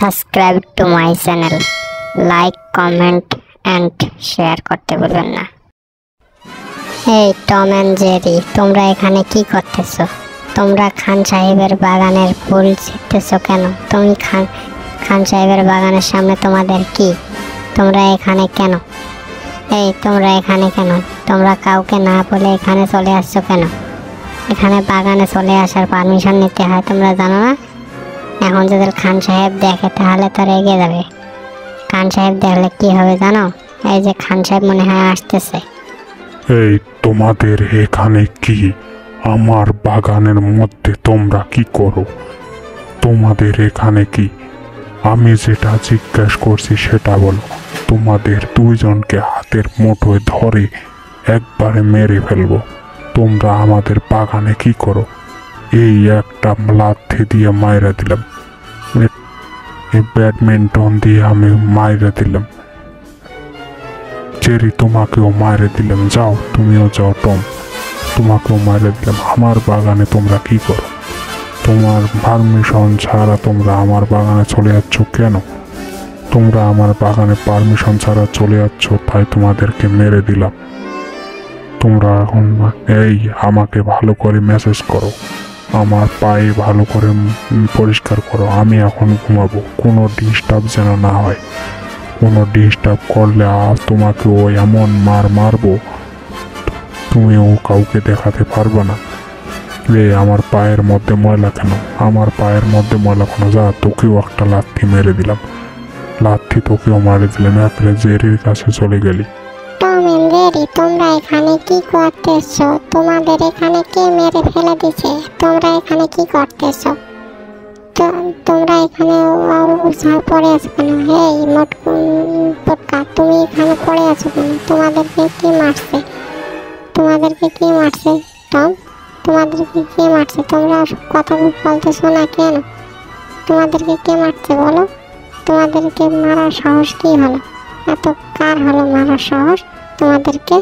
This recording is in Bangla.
Subscribe to my channel, like, comment and share করতে ভুলবেন না। এই টম অ্যান্ড জেরি, তোমরা এখানে কি করতেছো? তোমরা খান সাহেবের বাগানের ফুল ছিঁড়তেছো কেন? তুমি খান সাহেবের বাগানের সামনে তোমাদের কি? তোমরা এখানে কেন? তোমরা এখানে কেন? তোমরা কাউকে না বলে এখানে চলে আসছো কেন? এখানে বাগানে চলে আসার পারমিশন নিতে হয়, তোমরা জানো না? এখন যদি খান সাহেব দেখে তাহলে তো রেগে যাবে। খান সাহেব দেখলে কি হবে জানো? এই যে খান সাহেব মনে হয় আসতেছে। এই তোমাদের এখানে কি? আমার বাগানের মধ্যে তোমরা কি করো? তোমাদের এখানে কি? আমি যেটা জিজ্ঞেস করছি সেটা বলো। তোমাদের দুইজনকে হাতের মুঠোয় ধরে একবারে মেরে ফেলবো। তোমরা আমাদের বাগানে কি করো? এই একটা লাথি দিয়ে মাইরা দিলাম, এই ব্যাডমিন্টন দিয়ে আমি মাইরা দিলাম। জেরি, তোমাকেও মাইরে দিলাম। যাও, তুমিও যাও। টম, তোমাকেও মাইরে দিলাম। আমার বাগানে তোমরা কি করো? তোমার পারমিশন ছাড়া তোমরা আমার বাগানে চলে যাচ্ছ কেন? তোমরা আমার বাগানে পারমিশন ছাড়া চলে যাচ্ছ, তাই তোমাদেরকে মেরে দিলাম। তোমরা এখন আমাকে ভালো করে মেসেজ করো, আমার পায়ে ভালো করে পরিষ্কার করো। আমি এখন ঘুমাবো, কোনো ডিস্টার্ব যেন না হয়। কোনো ডিস্টার্ব করলে তোমাকে এমন মারবো, তুমিও কাউকে দেখাতে পারবে না। আমার পায়ের মধ্যে ময়লা কেন? আমার পায়ের মধ্যে ময়লা কেন? যা, তোকেও একটা লাথি মেরে দিলাম। লাথি তোকেও মারে দিলাম। একবারে জেরির কাছে চলে গেলি। টম এন্ড জেরি, তোমরা এখানে কি করতেছো? তোমাদের এখানে কে মেরে ফেলে দিছে? তোমরা এখানে কি করতেছো? তোমরা এখানে পড়ে আছো কেন? মোটকা, তুমি এখানে পড়ে আছো কেন? তোমাদেরকে কে মারছে? টম, তোমাদেরকে কে মারছে? তোমরা কথা বলতেছো না কেন? তোমাদেরকে কে মারছে বলো? তোমাদেরকে মারার সাহস কি হলো? এত কার হলো মারার সাহস তোমাদেরকে?